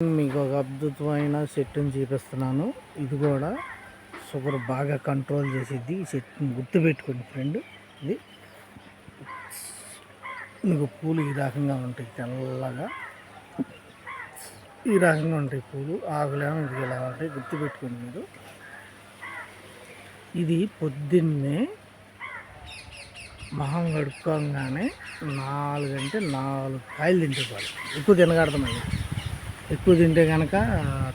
మీకు ఒక అద్భుతమైన సెట్ని చూపిస్తున్నాను. ఇది కూడా షుగర్ బాగా కంట్రోల్ చేసేది. ఈ సెట్ని గుర్తుపెట్టుకోండి ఫ్రెండ్. ఇది మీకు పూలు ఈ రకంగా ఉంటాయి, తెల్లగా ఈ రకంగా ఉంటాయి పూలు. ఆకులేమో ఇది ఇలా ఉంటాయి, గుర్తుపెట్టుకోండి మీరు. ఇది పొద్దున్నే మొహం కడుక్కోగానే 4 అంటే 4 కాయలు తింటే చాలు. ఎక్కువ తినగడతామండి. ఎక్కువ తింటే కనుక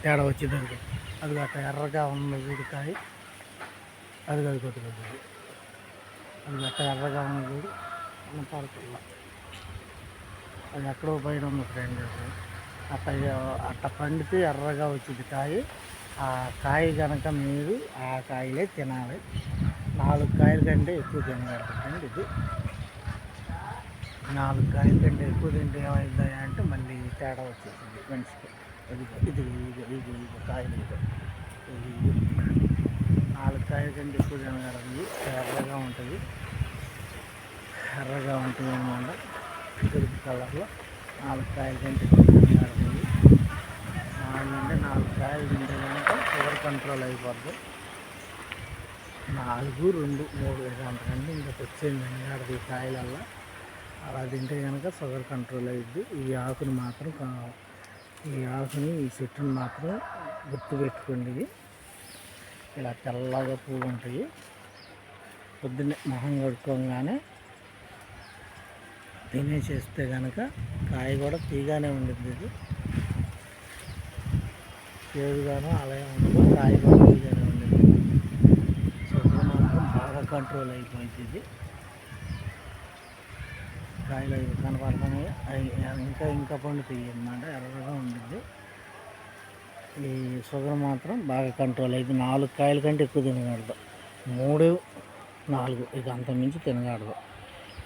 తేడా వచ్చేది. అది అట్లా ఎర్రగా ఉన్న చూడికాయ, అది కాదు కొద్ది అది అట్లా ఎర్రగా ఉన్న చూడు పడుతుంది. అది ఎక్కడో బయట ఉంది ఫ్రెండ్. అట్లా పండితే ఎర్రగా వచ్చేది కాయ. ఆ కాయ కనుక మీరు ఆ కాయలే తినాలి. 4 కాయల కంటే ఎక్కువ తినగలుగుతుంది. ఇది 4 కాయల కంటే ఎక్కువ తింటే ఏమైందా అంటే మళ్ళీ తేడా వచ్చేసింది మనిషికి. ఇది కాయలు ఇది 4 కాయల కంటే ఎక్కువ తినగలదు. ఎర్రగా ఉంటుంది అన్నమాట. తెలుపు కలర్లో 4 కాయల కంటే ఎక్కువ తినగలదు. 4 కాయలు తింటే కనుక షుగర్ కంట్రోల్ అయిపోద్ది. 4, 2, 3 అంతకంటే ఇంకా తెచ్చేయండి తినగలదు ఈ కాయలల్లో. అలా తింటే కనుక షుగర్ కంట్రోల్ అయ్యిద్ది. ఈ ఆకుని ఈ చెట్టుని మాత్రం గుర్తుపెట్టుకోండి. ఇలా తెల్లగా పువ్వులు ఉంటాయి. పొద్దున్నే మొహం కడుక్కోగానే తినేసేస్తే కనుక కాయ కూడా తీగానే ఉండిద్ది. ఇది చేదుగాను అలాగే ఉండదు, కాయ కూడా తీగానే ఉండిద్ది. షుగర్ మాత్రం బాగా కంట్రోల్ అయిపోయింది. ఇది కాయలు అవి కనపడుతున్నాయి, ఇంకా పండుతాయి అన్నమాట. ఎర్రగా ఉండిద్ది. ఈ షుగర్ మాత్రం బాగా కంట్రోల్ అయింది. 4 కాయల కంటే ఎక్కువ తినకూడదు. 3, 4 ఇక అంత మించి తినకూడదు.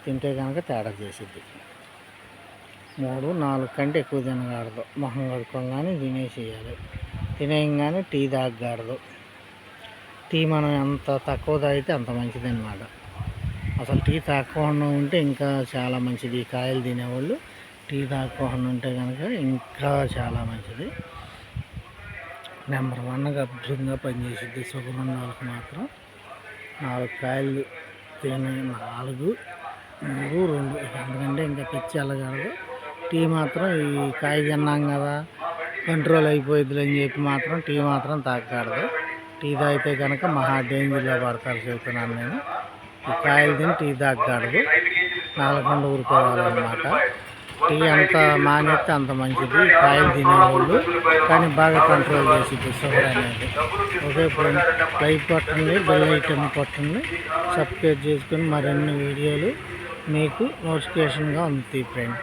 తింటే కనుక తేడా చేసిద్ది. 3, 4 కంటే ఎక్కువ తినకూడదు. మొహం కడుక్కోగానే తినేసేయాలి. తినేయంగానే టీ తాగకూడదు. టీ మనం ఎంత తక్కువ తాగితే అంత మంచిది అన్నమాట. అసలు టీ తాగకుండా ఉంటే ఇంకా చాలా మంచిది. ఈ కాయలు తినేవాళ్ళు టీ తాగకుండా ఉంటే కనుక ఇంకా చాలా మంచిది. నెంబర్ 1గా అద్భుతంగా పనిచేసింది. షుగర్ ఉన్న వాళ్ళకి మాత్రం 4 కాయలు తినే 4, 3, 2 ఎందుకంటే ఇంకా తెచ్చి వెళ్ళగలదు. టీ మాత్రం ఈ కాయ తిన్నాం కదా కంట్రోల్ అయిపోయిద్ది అని చెప్పి మాత్రం టీ మాత్రం తాగకూడదు. టీ తాగితే కనుక మహా డేంజర్లో పడతారు చెబుతున్నాను నేను. ఈ కాయలు తిని టీ తాగకూడదు, నాలకుండా ఊరుకోవాలన్నమాట. టీ అంత మానేస్తే అంత మంచిది కాయలు తినేవాళ్ళు. కానీ బాగా కంట్రోల్ చేసిద్ది షుగర్ అనేది. ఓకే ఫ్రెండ్, లైక్ కొట్టండి, బెల్ ఐటమ్ కొట్టండి, సబ్స్క్రైబ్ చేసుకొని మరిన్ని వీడియోలు మీకు నోటిఫికేషన్గా ఉంది ఫ్రెండ్.